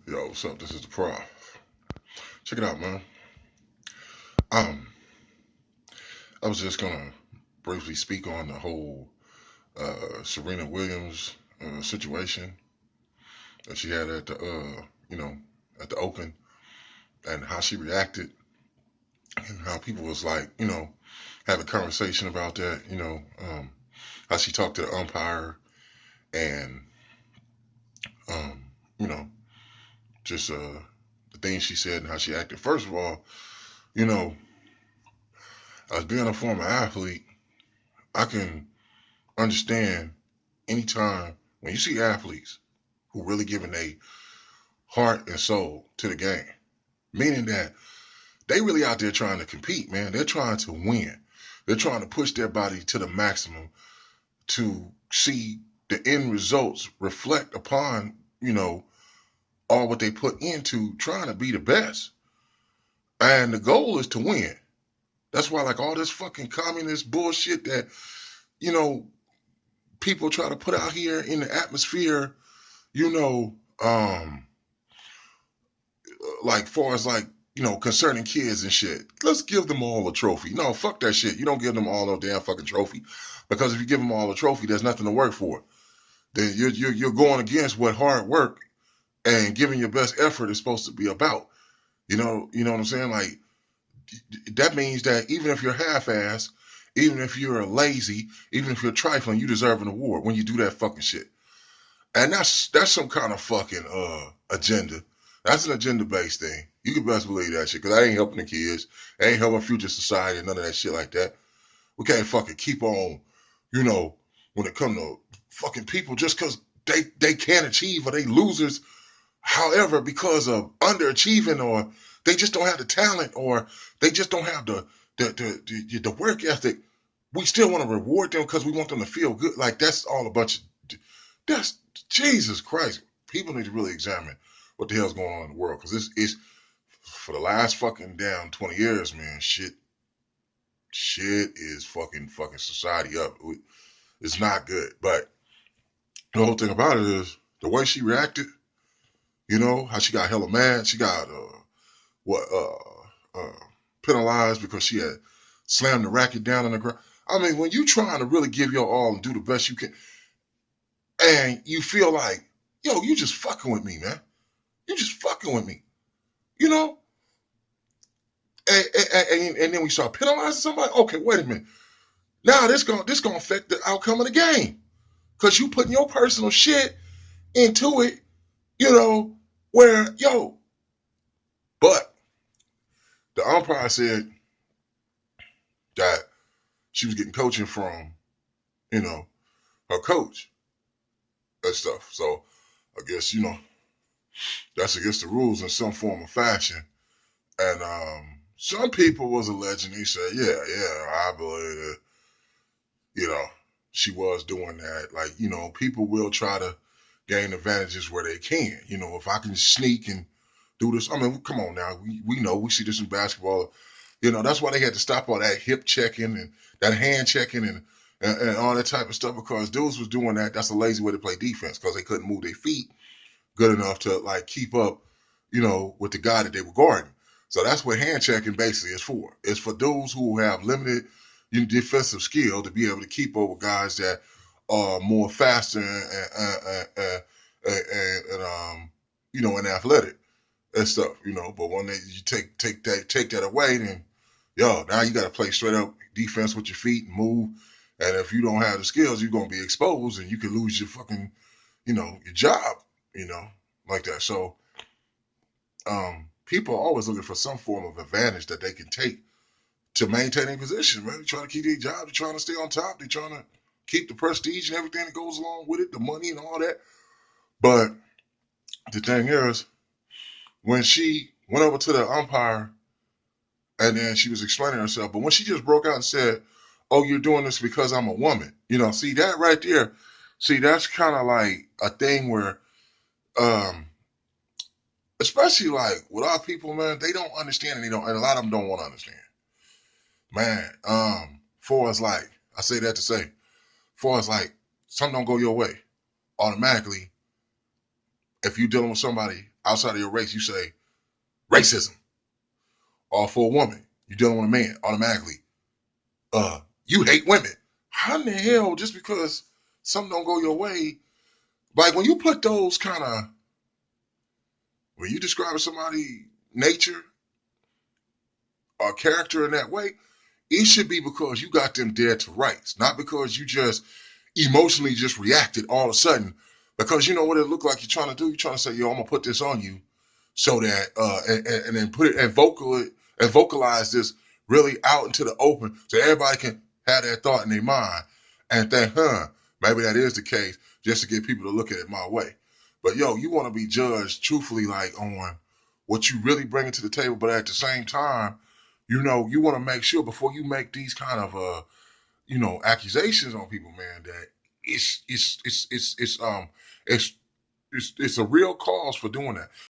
Yo, what's up? This is the Prof. Check it out, man. Um, I was just gonna briefly speak on the whole Serena Williams situation that she had at the at the Open, and how she reacted, and how people was like, having a conversation about that. How she talked to the umpire, and um, you know, just the things she said and how she acted. First of all, you know, as being a former athlete, I can understand anytime when you see athletes who really giving their heart and soul to the game, meaning that they really out there trying to compete, man. They're trying to win. They're trying to push their body to the maximum to see the end results reflect upon, all what they put into trying to be the best. And the goal is to win. That's why like all this fucking communist bullshit that, you know, people try to put out here in the atmosphere, you know, um, like far as like concerning kids and shit. Let's give them all a trophy. No, fuck that shit. You don't give them all no damn fucking trophy, because if you give them all a trophy, there's nothing to work for. Then you're going against what hard work and giving your best effort is supposed to be about. You know what I'm saying? Like that means that even if you're half-ass, even if you're lazy, even if you're trifling, you deserve an award when you do that fucking shit. And that's some kind of fucking agenda. That's an agenda based thing. You can best believe that shit, because I ain't helping the kids. I ain't helping future society and none of that shit like that. We can't fucking keep on, you know, when it come to fucking people just because they can't achieve, or they losers, however, because of underachieving, or they just don't have the talent, or they just don't have the work ethic. We still want to reward them because we want them to feel good. Like that's all a bunch of that's Jesus Christ. People need to really examine what the hell's going on in the world, because this is for the last fucking damn 20 years, man. Shit is fucking society up. It's not good. But the whole thing about it is the way she reacted. How she got hella mad. She got what penalized because she had slammed the racket down on the ground. I mean, when you trying to really give your all and do the best you can, and you feel like, yo, you just fucking with me, man. You just fucking with me, you know? And then we start penalizing somebody. Okay, wait a minute. Now this gonna affect the outcome of the game, because you putting your personal shit into it, you know, where, yo, but the umpire said that she was getting coaching from, you know, her coach and stuff. So I guess, that's against the rules in some form or fashion. And some people was alleging, he said, yeah, I believe that, you know, she was doing that. Like, people will try to gain advantages where they can. If I can sneak and do this, I mean, come on now. We know, we see this in basketball. That's why they had to stop all that hip checking and that hand checking and all that type of stuff, because dudes was doing that. That's a lazy way to play defense, because they couldn't move their feet good enough to like keep up, with the guy that they were guarding. So that's what hand checking basically is for. It's for dudes who have limited defensive skill to be able to keep up with guys that are more faster and athletic and stuff. But when you take that away, then now you got to play straight up defense with your feet and move. And if you don't have the skills, you're gonna be exposed, and you can lose your fucking, your job, you know, like that. So people are always looking for some form of advantage that they can take to maintain a position, man. They're trying to keep their job, they're trying to stay on top, they're trying to keep the prestige and everything that goes along with it, the money and all that. But the thing is, when she went over to the umpire and then she was explaining herself, but when she just broke out and said, "Oh, you're doing this because I'm a woman," see that right there. See, that's kind of like a thing where, um, especially like with our people, man, they don't understand, and and a lot of them don't want to understand, man. For us, like I say that to say, for us, like something don't go your way, automatically if you're dealing with somebody outside of your race, you say racism. Or for a woman, you're dealing with a man, automatically, you hate women. How in the hell, just because something don't go your way, like when you put those kind of, when you describe somebody nature or character in that way, it should be because you got them dead to rights, not because you just emotionally just reacted all of a sudden. Because you know what it looked like you're trying to do? You're trying to say, yo, I'm gonna put this on you so that and then put it and vocalize this really out into the open so everybody can have that thought in their mind and think, maybe that is the case, just to get people to look at it my way. But yo, you want to be judged truthfully, like on what you really bring to the table, but at the same time, you know, you want to make sure before you make these kind of accusations on people, man, that it's it's it's it's it's um it's it's a real cause for doing that.